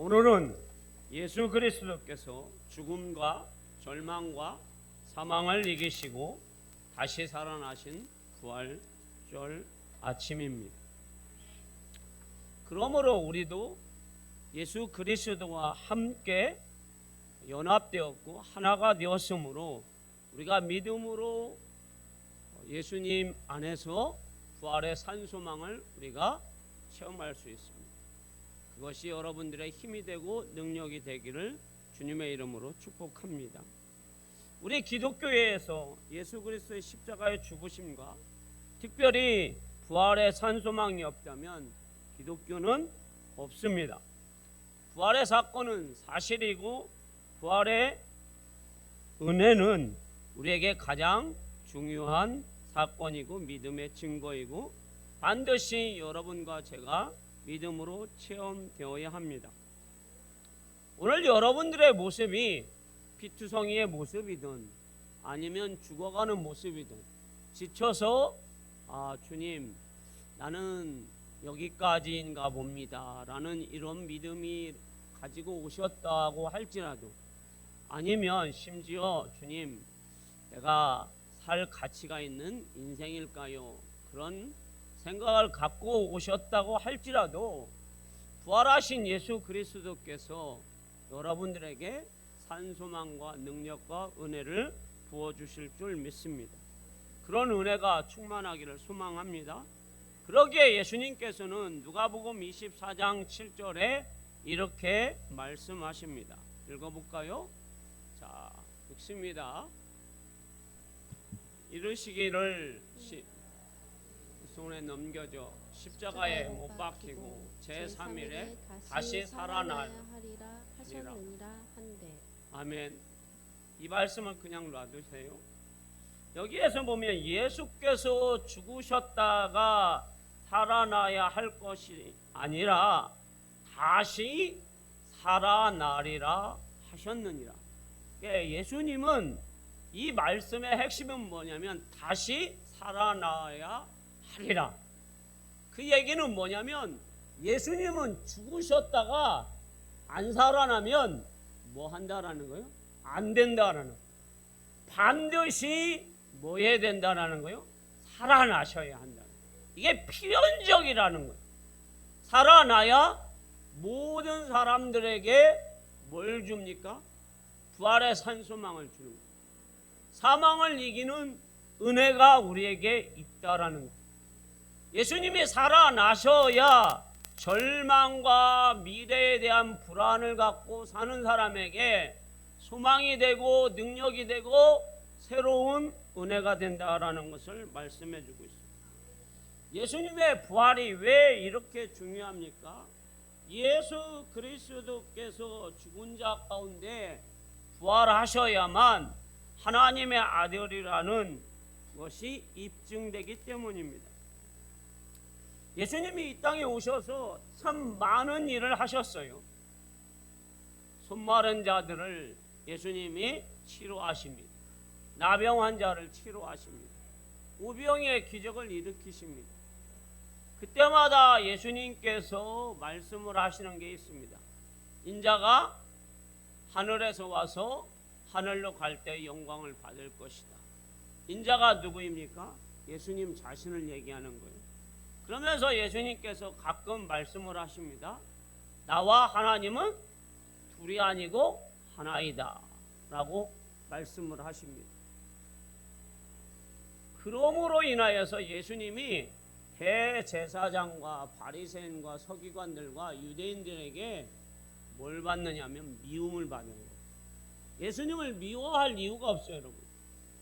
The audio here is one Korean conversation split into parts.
오늘은 예수 그리스도께서 죽음과 절망과 사망을 이기시고 다시 살아나신 부활절 아침입니다. 그러므로 우리도 예수 그리스도와 함께 연합되었고 하나가 되었으므로 우리가 믿음으로 예수님 안에서 부활의 산소망을 우리가 체험할 수 있습니다. 그것이 여러분들의 힘이 되고 능력이 되기를 주님의 이름으로 축복합니다. 우리 기독교회에서 예수 그리스도의 십자가의 죽으심과 특별히 부활의 산소망이 없다면 기독교는 없습니다. 부활의 사건은 사실이고 부활의 은혜는 우리에게 가장 중요한 사건이고 믿음의 증거이고 반드시 여러분과 제가 믿음으로 체험되어야 합니다. 오늘 여러분들의 모습이 피투성이의 모습이든 아니면 죽어가는 모습이든 지쳐서 주님 나는 여기까지인가 봅니다 라는 이런 믿음이 가지고 오셨다고 할지라도 아니면 심지어 주님 내가 살 가치가 있는 인생일까요? 그런 생각을 갖고 오셨다고 할지라도 부활하신 예수 그리스도께서 여러분들에게 산소망과 능력과 은혜를 부어주실 줄 믿습니다. 그런 은혜가 충만하기를 소망합니다. 그러기에 예수님께서는 누가복음 24장 7절에 이렇게 말씀하십니다. 읽어볼까요? 자, 읽습니다. 이르시기를 손에 넘겨져 십자가에 못 박히고 제3일에 다시 살아나야 하셨느니라 한데. 아멘. 이 말씀을 그냥 놔두세요. 여기에서 보면 예수께서 죽으셨다가 살아나야 할 것이 아니라 다시 살아나리라 하셨느니라. 예수님은 이 말씀의 핵심은 뭐냐면 다시 살아나야 하리라. 그 얘기는 뭐냐면 예수님은 죽으셨다가 안 살아나면 뭐 한다라는 거예요? 안 된다라는 거예요. 반드시 뭐 해야 된다라는 거예요? 살아나셔야 한다는 거예요. 이게 필연적이라는 거예요. 살아나야 모든 사람들에게 뭘 줍니까? 부활의 산소망을 주는 거예요. 사망을 이기는 은혜가 우리에게 있다라는 거예요. 예수님이 살아나셔야 절망과 미래에 대한 불안을 갖고 사는 사람에게 소망이 되고 능력이 되고 새로운 은혜가 된다라는 것을 말씀해 주고 있습니다. 예수님의 부활이 왜 이렇게 중요합니까? 예수 그리스도께서 죽은 자 가운데 부활하셔야만 하나님의 아들이라는 것이 입증되기 때문입니다. 예수님이 이 땅에 오셔서 참 많은 일을 하셨어요. 손마른 자들을 예수님이 치료하십니다. 나병 환자를 치료하십니다. 우병의 기적을 일으키십니다. 그때마다 예수님께서 말씀을 하시는 게 있습니다. 인자가 하늘에서 와서 하늘로 갈 때 영광을 받을 것이다. 인자가 누구입니까? 예수님 자신을 얘기하는 거예요. 그러면서 예수님께서 가끔 말씀을 하십니다. 나와 하나님은 둘이 아니고 하나이다 라고 말씀을 하십니다. 그러므로 인하여서 예수님이 대제사장과 바리새인과 서기관들과 유대인들에게 뭘 받느냐면 미움을 받는 거예요. 예수님을 미워할 이유가 없어요, 여러분.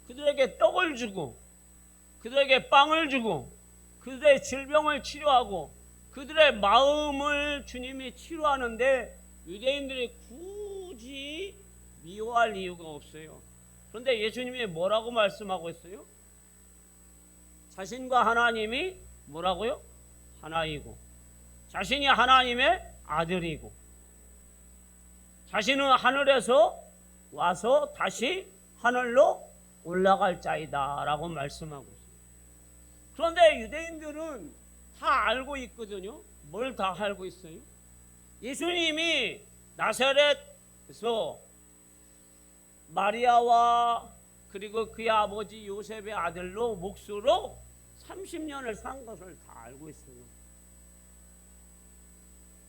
그들에게 떡을 주고 그들에게 빵을 주고 그들의 질병을 치료하고 그들의 마음을 주님이 치료하는데 유대인들이 굳이 미워할 이유가 없어요. 그런데 예수님이 뭐라고 말씀하고 있어요? 자신과 하나님이 뭐라고요? 하나이고 자신이 하나님의 아들이고 자신은 하늘에서 와서 다시 하늘로 올라갈 자이다 라고 말씀하고 있어요. 그런데 유대인들은 다 알고 있거든요. 뭘 다 알고 있어요? 예수님이 나사렛에서 마리아와 그리고 그의 아버지 요셉의 아들로 몫으로 30년을 산 것을 다 알고 있어요.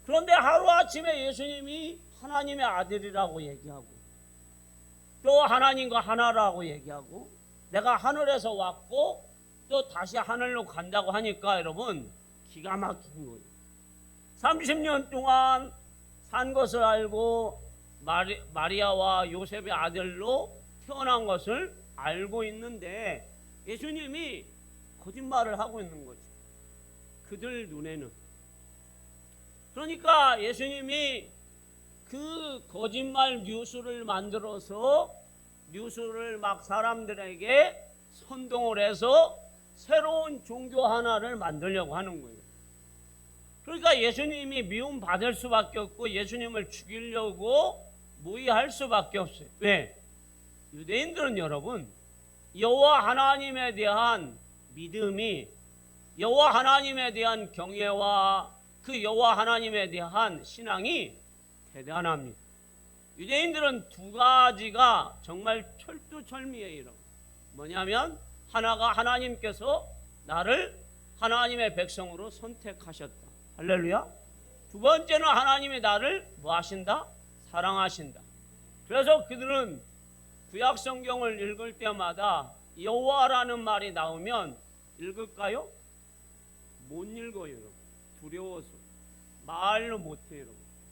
그런데 하루아침에 예수님이 하나님의 아들이라고 얘기하고 또 하나님과 하나라고 얘기하고 내가 하늘에서 왔고 또 다시 하늘로 간다고 하니까 여러분 기가 막힌 거예요. 30년 동안 산 것을 알고 마리아와 요셉의 아들로 태어난 것을 알고 있는데 예수님이 거짓말을 하고 있는 거죠. 그들 눈에는. 그러니까 예수님이 그 거짓말 뉴스를 만들어서 뉴스를 막 사람들에게 선동을 해서 새로운 종교 하나를 만들려고 하는 거예요. 그러니까 예수님이 미움 받을 수밖에 없고 예수님을 죽이려고 모의할 수밖에 없어요. 왜? 유대인들은 여러분 여호와 하나님에 대한 믿음이 여호와 하나님에 대한 경외와 그 여호와 하나님에 대한 신앙이 대단합니다. 유대인들은 두 가지가 정말 철두철미해요. 뭐냐면 하나가 하나님께서 나를 하나님의 백성으로 선택하셨다. 할렐루야. 두 번째는 하나님이 나를 뭐 하신다? 사랑하신다. 그래서 그들은 구약 성경을 읽을 때마다 여호와라는 말이 나오면 읽을까요? 못 읽어요. 두려워서 말로 못해요.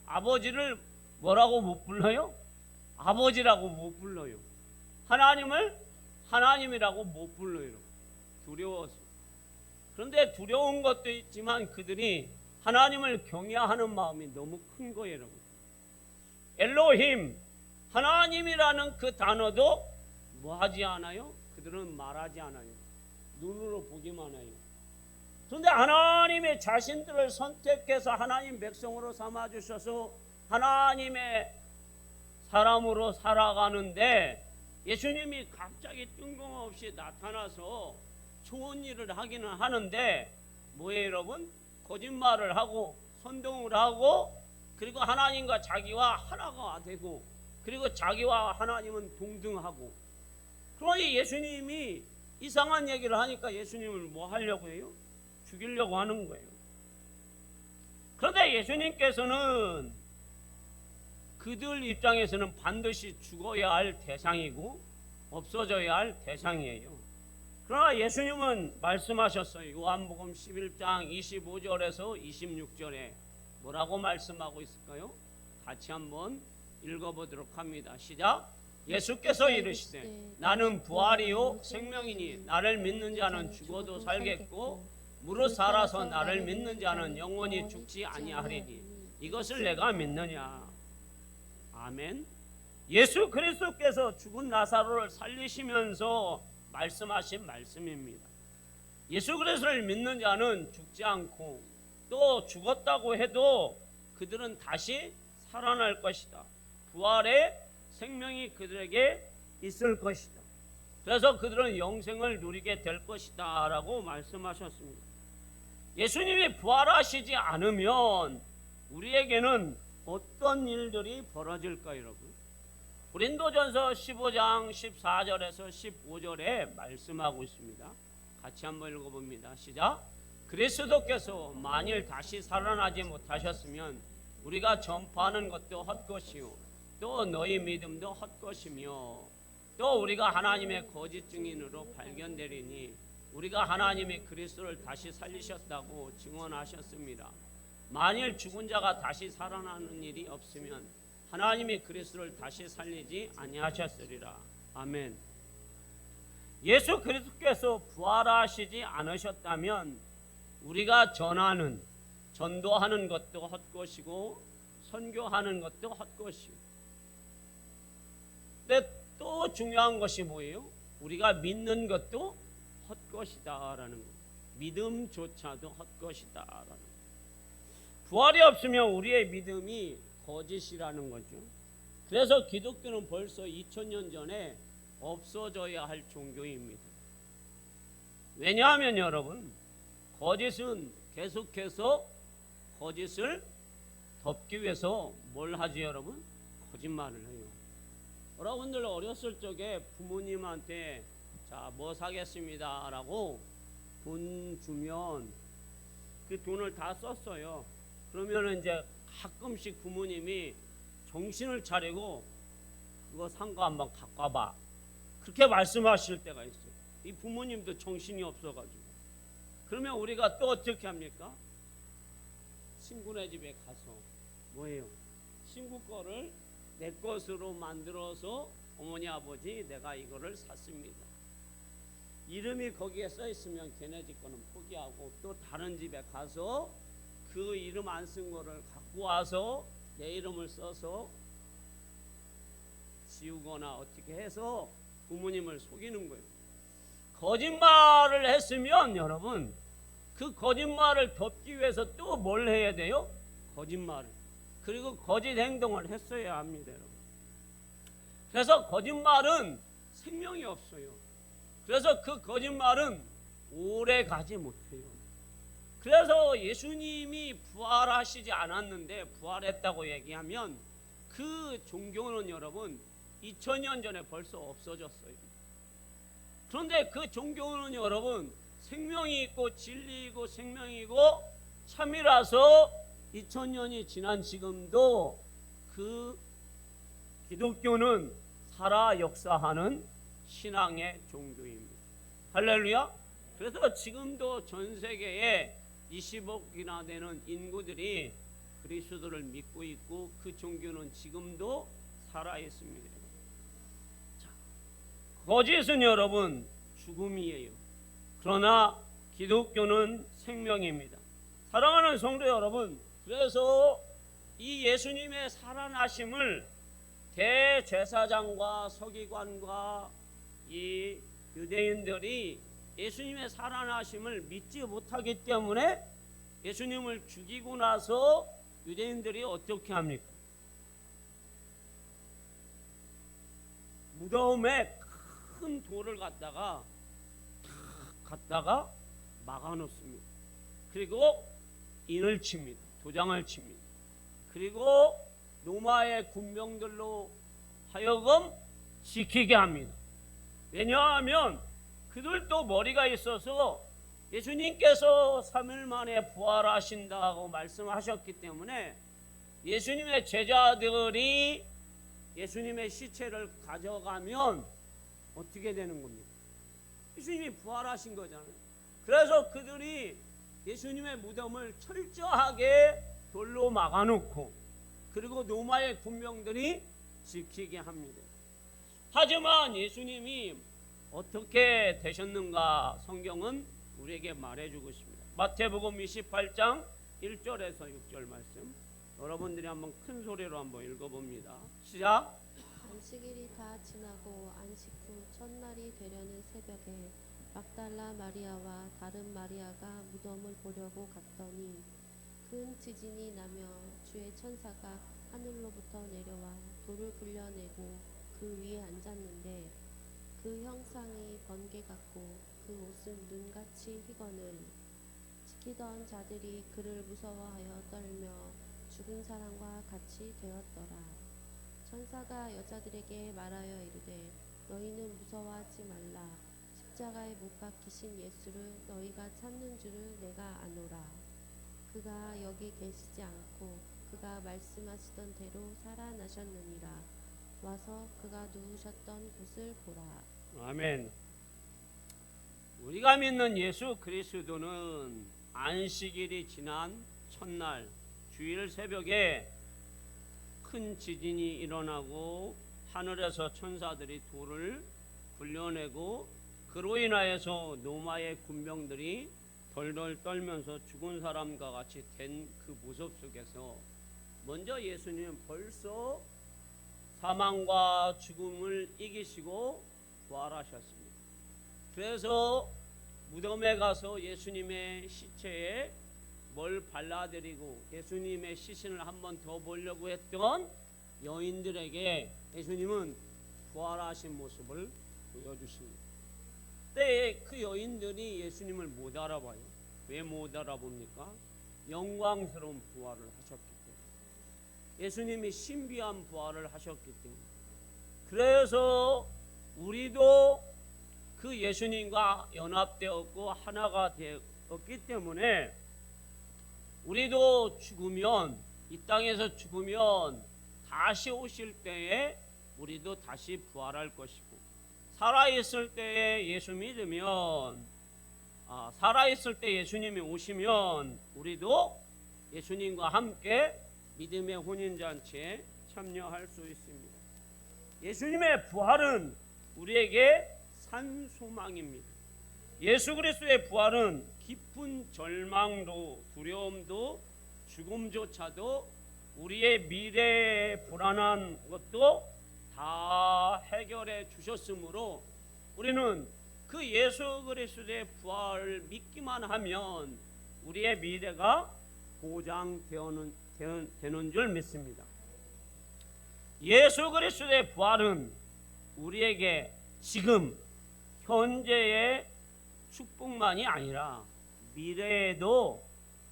아버지를 뭐라고 못 불러요? 아버지라고 못 불러요. 하나님을 하나님이라고 못 불러요. 두려워서. 그런데 두려운 것도 있지만 그들이 하나님을 경외하는 마음이 너무 큰 거예요. 여러분. 엘로힘 하나님이라는 그 단어도 뭐 하지 않아요? 그들은 말하지 않아요. 눈으로 보기만 해요. 그런데 하나님의 자신들을 선택해서 하나님 백성으로 삼아주셔서 하나님의 사람으로 살아가는데 예수님이 갑자기 뜬금없이 나타나서 좋은 일을 하기는 하는데 뭐예요 여러분? 거짓말을 하고 선동을 하고 그리고 하나님과 자기와 하나가 되고 그리고 자기와 하나님은 동등하고 그러니 예수님이 이상한 얘기를 하니까 예수님을 뭐 하려고 해요? 죽이려고 하는 거예요. 그런데 예수님께서는 그들 입장에서는 반드시 죽어야 할 대상이고 없어져야 할 대상이에요. 그러나 예수님은 말씀하셨어요. 요한복음 11장 25절에서 26절에 뭐라고 말씀하고 있을까요? 같이 한번 읽어보도록 합니다. 시작. 예수께서 이르시되 나는 부활이요 생명이니 나를 믿는 자는 죽어도 살겠고 무릇 살아서 나를 믿는 자는 영원히 죽지 아니하리니 이것을 내가 믿느냐. 아멘. 예수 그리스도께서 죽은 나사로를 살리시면서 말씀하신 말씀입니다. 예수 그리스도를 믿는 자는 죽지 않고 또 죽었다고 해도 그들은 다시 살아날 것이다. 부활의 생명이 그들에게 있을 것이다. 그래서 그들은 영생을 누리게 될 것이다 라고 말씀하셨습니다. 예수님이 부활하시지 않으면 우리에게는 어떤 일들이 벌어질까요 여러분? 고린도전서 15장 14절에서 15절에 말씀하고 있습니다. 같이 한번 읽어봅니다. 시작. 그리스도께서 만일 다시 살아나지 못하셨으면 우리가 전파하는 것도 헛것이요 또 너희 믿음도 헛것이며 또 우리가 하나님의 거짓 증인으로 발견되리니 우리가 하나님이 그리스도를 다시 살리셨다고 증언하셨습니다. 만일 죽은 자가 다시 살아나는 일이 없으면 하나님이 그리스도를 다시 살리지 아니하셨으리라. 아멘. 예수 그리스도께서 부활하시지 않으셨다면 우리가 전도하는 것도 헛것이고 선교하는 것도 헛것이고 근데 또 중요한 것이 뭐예요? 우리가 믿는 것도 헛것이다라는 거. 믿음조차도 헛것이다라는 거. 부활이 없으면 우리의 믿음이 거짓이라는 거죠. 그래서 기독교는 벌써 2000년 전에 없어져야 할 종교입니다. 왜냐하면 여러분 거짓은 계속해서 거짓을 덮기 위해서 뭘 하지 여러분? 거짓말을 해요. 여러분들 어렸을 적에 부모님한테 자, 뭐 사겠습니다 라고 돈 주면 그 돈을 다 썼어요. 그러면 이제 가끔씩 부모님이 정신을 차리고 그거 산 거 한번 갖고 와봐, 그렇게 말씀하실 때가 있어요. 이 부모님도 정신이 없어가지고. 그러면 우리가 또 어떻게 합니까? 친구네 집에 가서 뭐예요? 친구 거를 내 것으로 만들어서 어머니 아버지 내가 이거를 샀습니다. 이름이 거기에 써 있으면 걔네 집 거는 포기하고 또 다른 집에 가서 그 이름 안 쓴 거를 갖고 와서 내 이름을 써서 지우거나 어떻게 해서 부모님을 속이는 거예요. 거짓말을 했으면 여러분 그 거짓말을 덮기 위해서 또 뭘 해야 돼요? 거짓말을. 그리고 거짓 행동을 했어야 합니다, 여러분. 그래서 거짓말은 생명이 없어요. 그래서 그 거짓말은 오래 가지 못해요. 그래서 예수님이 부활하시지 않았는데 부활했다고 얘기하면 그 종교는 여러분 2000년 전에 벌써 없어졌어요. 그런데 그 종교는 여러분 생명이 있고 진리이고 생명이고 참이라서 2000년이 지난 지금도 그 기독교는 살아 역사하는 신앙의 종교입니다. 할렐루야. 그래서 지금도 전 세계에 20억이나 되는 인구들이 그리스도를 믿고 있고 그 종교는 지금도 살아 있습니다. 자, 거짓은 여러분 죽음이에요. 그러나 기독교는 생명입니다. 사랑하는 성도 여러분, 그래서 이 예수님의 살아나심을 대제사장과 서기관과 이 유대인들이 예수님의 살아나심을 믿지 못하기 때문에 예수님을 죽이고 나서 유대인들이 어떻게 합니까? 무덤에 큰 돌을 갖다가 막아놓습니다. 그리고 인을 칩니다. 도장을 칩니다. 그리고 로마의 군병들로 하여금 지키게 합니다. 왜냐하면 그들도 머리가 있어서 예수님께서 3일 만에 부활하신다고 말씀하셨기 때문에 예수님의 제자들이 예수님의 시체를 가져가면 어떻게 되는 겁니까? 예수님이 부활하신 거잖아요. 그래서 그들이 예수님의 무덤을 철저하게 돌로 막아놓고 그리고 로마의 군병들이 지키게 합니다. 하지만 예수님이 어떻게 되셨는가 성경은 우리에게 말해주고 있습니다. 마태복음 28장 1절에서 6절 말씀 여러분들이 한번 큰 소리로 한번 읽어봅니다. 시작. 안식일이 다 지나고 안식 후 첫날이 되려는 새벽에 막달라 마리아와 다른 마리아가 무덤을 보려고 갔더니 큰 지진이 나며 주의 천사가 하늘로부터 내려와 돌을 굴려내고 그 위에 앉았는데 그 형상이 번개 같고 그 옷은 눈같이 희거늘. 지키던 자들이 그를 무서워하여 떨며 죽은 사람과 같이 되었더라. 천사가 여자들에게 말하여 이르되 너희는 무서워하지 말라. 십자가에 못 박히신 예수를 너희가 찾는 줄을 내가 아노라. 그가 여기 계시지 않고 그가 말씀하시던 대로 살아나셨느니라. 와서 그가 누우셨던 곳을 보라. 아멘. 우리가 믿는 예수 그리스도는 안식일이 지난 첫날 주일 새벽에 큰 지진이 일어나고 하늘에서 천사들이 돌을 굴려내고 그로 인하여서 로마의 군병들이 덜덜 떨면서 죽은 사람과 같이 된 그 모습 속에서 먼저 예수님은 벌써 사망과 죽음을 이기시고 부활하셨습니다. 그래서 무덤에 가서 예수님의 시체에 뭘 발라드리고 예수님의 시신을 한 번 더 보려고 했던 여인들에게 예수님은 부활하신 모습을 보여주십니다. 그때 그 여인들이 예수님을 못 알아봐요. 왜 못 알아봅니까? 영광스러운 부활을 하셨기 때문에. 예수님이 신비한 부활을 하셨기 때문에, 그래서 우리도 그 예수님과 연합되었고 하나가 되었기 때문에 우리도 죽으면, 이 땅에서 죽으면 다시 오실 때에 우리도 다시 부활할 것이고, 살아있을 때에 예수 믿으면, 살아있을 때 예수님이 오시면 우리도 예수님과 함께 믿음의 혼인잔치에 참여할 수 있습니다. 예수님의 부활은 우리에게 산 소망입니다. 예수 그리스도의 부활은 깊은 절망도 두려움도 죽음조차도 우리의 미래에 불안한 것도 다 해결해 주셨으므로 우리는 그 예수 그리스도의 부활을 믿기만 하면 우리의 미래가 보장되는 줄 믿습니다. 예수 그리스도의 부활은 우리에게 지금 현재의 축복만이 아니라 미래에도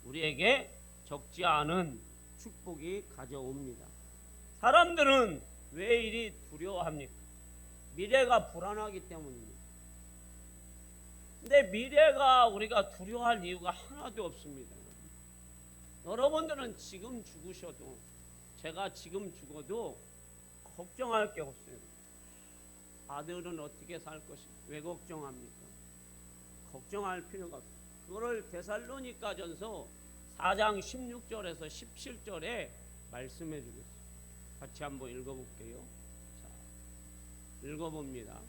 우리에게 적지 않은 축복이 가져옵니다. 사람들은 왜 이리 두려워합니까? 미래가 불안하기 때문입니다. 근데 미래가 우리가 두려워할 이유가 하나도 없습니다. 여러분들은 지금 죽으셔도, 제가 지금 죽어도 걱정할 게 없어요. 아들은 어떻게 살 것인가? 왜 걱정합니까? 걱정할 필요가 없어요. 그거를 데살로니가전서 4장 16절에서 17절에 말씀해 주겠습니다. 같이 한번 읽어볼게요. 자, 읽어봅니다.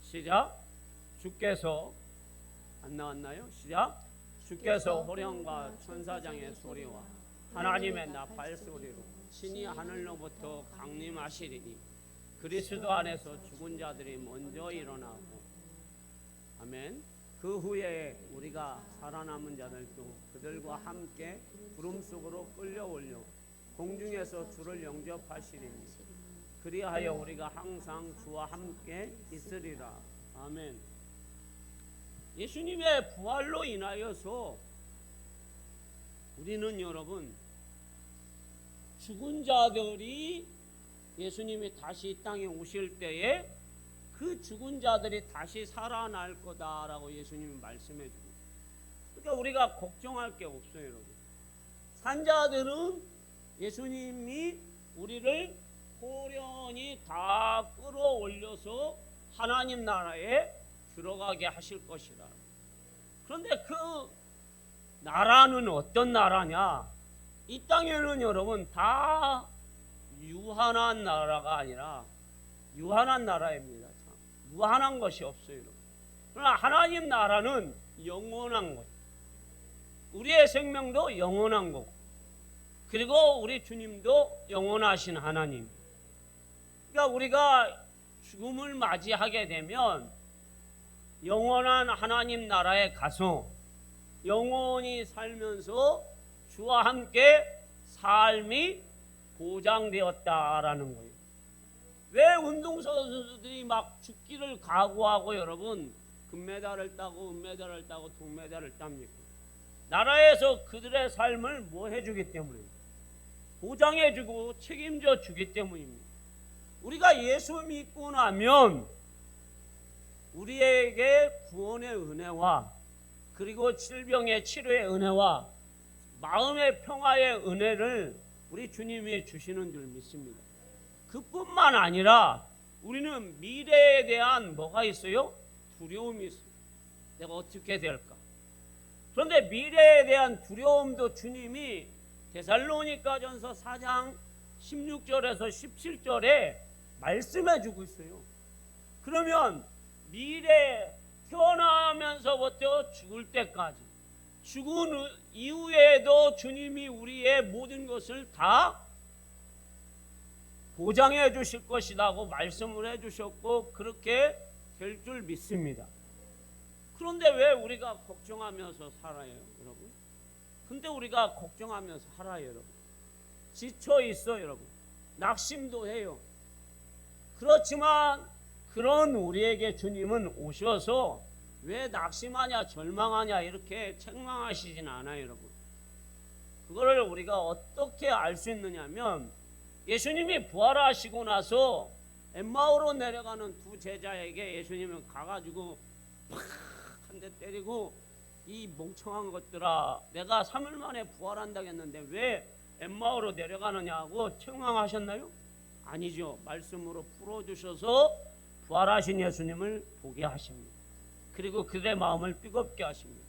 시작. 주께서, 안 나왔나요? 시작. 주께서 호령과 천사장의 소리와 하나님의 나팔 소리로 신이 하늘로부터 강림하시리니 그리스도 안에서 죽은 자들이 먼저 일어나고, 아멘. 그 후에 우리가 살아남은 자들도 그들과 함께 구름 속으로 끌려올려 공중에서 주를 영접하시리니 그리하여 우리가 항상 주와 함께 있으리라. 아멘. 예수님의 부활로 인하여서 우리는 여러분, 죽은 자들이 예수님이 다시 이 땅에 오실 때에 그 죽은 자들이 다시 살아날 거다라고 예수님이 말씀해 주고, 그러니까 우리가 걱정할 게 없어요, 여러분. 산자들은 예수님이 우리를 호련히 다 끌어올려서 하나님 나라에 들어가게 하실 것이다. 그런데 그 나라는 어떤 나라냐? 이 땅에는 여러분 다 유한한 나라가 아니라 유한한 나라입니다. 무한한 것이 없어요. 그러나 하나님 나라는 영원한 거예요. 우리의 생명도 영원한 거고, 그리고 우리 주님도 영원하신 하나님. 그러니까 우리가 죽음을 맞이하게 되면 영원한 하나님 나라에 가서 영원히 살면서 주와 함께 삶이 보장되었다라는 거예요. 왜 운동선수들이 막 죽기를 각오하고 여러분 금메달을 따고 은메달을 따고 동메달을 땁니까? 나라에서 그들의 삶을 뭐 해주기 때문입니다. 보장해주고 책임져 주기 때문입니다. 우리가 예수 믿고 나면 우리에게 구원의 은혜와 그리고 질병의 치료의 은혜와 마음의 평화의 은혜를 우리 주님이 주시는 줄 믿습니다. 그뿐만 아니라 우리는 미래에 대한 뭐가 있어요? 두려움이 있어요. 내가 어떻게 될까? 그런데 미래에 대한 두려움도 주님이 데살로니가전서 4장 16절에서 17절에 말씀해 주고 있어요. 그러면 미래 태어나면서부터 죽을 때까지, 죽은 이후에도 주님이 우리의 모든 것을 다 보장해 주실 것이라고 말씀을 해 주셨고 그렇게 될 줄 믿습니다. 그런데 왜 우리가 걱정하면서 살아요, 여러분? 근데 우리가 걱정하면서 살아요, 여러분. 지쳐 있어, 여러분. 낙심도 해요. 그렇지만 그런 우리에게 주님은 오셔서 왜 낙심하냐 절망하냐 이렇게 책망하시진 않아요, 여러분. 그거를 우리가 어떻게 알 수 있느냐면 예수님이 부활하시고 나서 엠마오로 내려가는 두 제자에게 예수님은 가가지고 팍 한 대 때리고 이 멍청한 것들아 내가 3일 만에 부활한다겠는데 왜 엠마오로 내려가느냐고 책망하셨나요? 아니죠. 말씀으로 풀어주셔서 부활하신 예수님을 보게 하십니다. 그리고 그들의 마음을 뜨겁게 하십니다.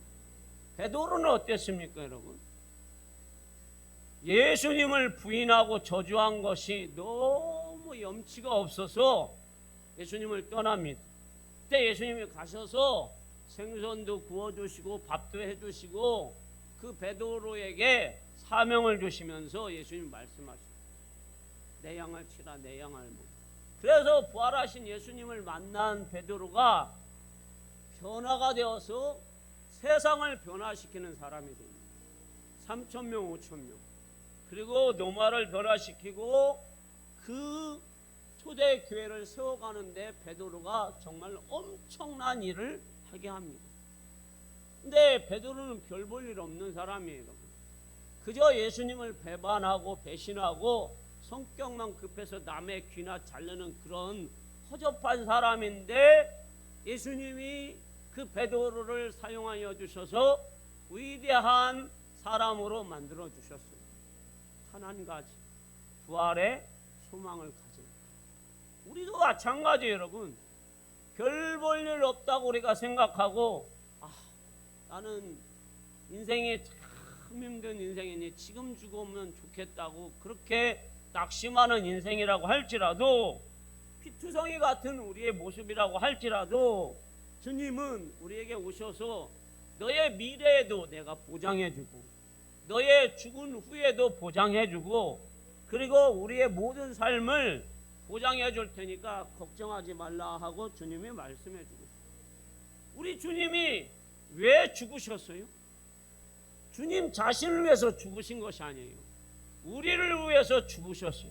베드로는 어땠습니까, 여러분? 예수님을 부인하고 저주한 것이 너무 염치가 없어서 예수님을 떠납니다. 그때 예수님이 가셔서 생선도 구워주시고 밥도 해주시고 그 베드로에게 사명을 주시면서 예수님 말씀하십니다. 내 양을 치라, 내 양을 먹. 그래서 부활하신 예수님을 만난 베드로가 변화가 되어서 세상을 변화시키는 사람이 됩니다. 3,000명, 5,000명. 그리고 노마를 변화시키고 그 초대교회를 세워가는데 베드로가 정말 엄청난 일을 하게 합니다. 근데 베드로는 별 볼 일 없는 사람이에요. 그저 예수님을 배반하고 배신하고 성격만 급해서 남의 귀나 자르는 그런 허접한 사람인데 예수님이 그 베드로를 사용하여 주셔서 위대한 사람으로 만들어 주셨어요. 한 한 가지 부활의 소망을 가진 우리도 마찬가지예요. 여러분 별 볼 일 없다고 우리가 생각하고 나는 인생이 참 힘든 인생이니 지금 죽으면 좋겠다고 그렇게 낙심하는 인생이라고 할지라도 피투성이 같은 우리의 모습이라고 할지라도 주님은 우리에게 오셔서 너의 미래에도 내가 보장해주고 너의 죽은 후에도 보장해주고 그리고 우리의 모든 삶을 보장해줄 테니까 걱정하지 말라 하고 주님이 말씀해주고 우리 주님이 왜 죽으셨어요? 주님 자신을 위해서 죽으신 것이 아니에요. 우리를 위해서 죽으셨어요.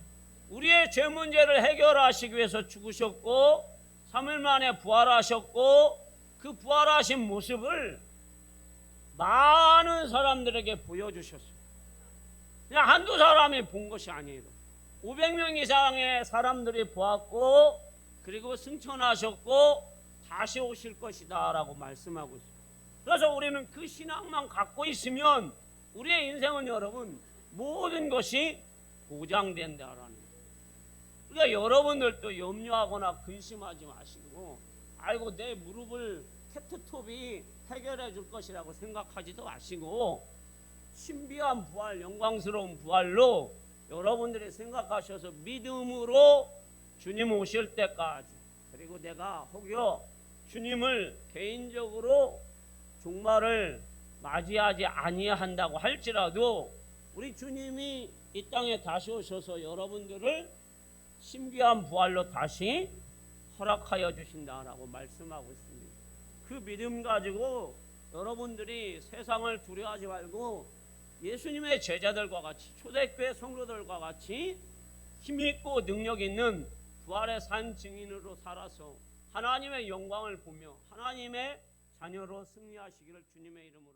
우리의 죄 문제를 해결하시기 위해서 죽으셨고 3일 만에 부활하셨고 그 부활하신 모습을 많은 사람들에게 보여주셨어요. 그냥 한두 사람이 본 것이 아니에요. 500명 이상의 사람들이 보았고 그리고 승천하셨고 다시 오실 것이다 라고 말씀하고 있어요. 그래서 우리는 그 신앙만 갖고 있으면 우리의 인생은 여러분 모든 것이 보장된다라는 거예요. 그러니까 여러분들도 염려하거나 근심하지 마시고 아이고 내 무릎을 캡트톱이 해결해 줄 것이라고 생각하지도 마시고 신비한 부활, 영광스러운 부활로 여러분들이 생각하셔서 믿음으로 주님 오실 때까지 그리고 내가 혹여 주님을 개인적으로 종말을 맞이하지 아니한다고 할지라도 우리 주님이 이 땅에 다시 오셔서 여러분들을 신비한 부활로 다시 허락하여 주신다라고 말씀하고 있습니다. 그 믿음 가지고 여러분들이 세상을 두려워하지 말고 예수님의 제자들과 같이 초대교회 성도들과 같이 힘있고 능력 있는 부활의 산 증인으로 살아서 하나님의 영광을 보며 하나님의 자녀로 승리하시기를 주님의 이름으로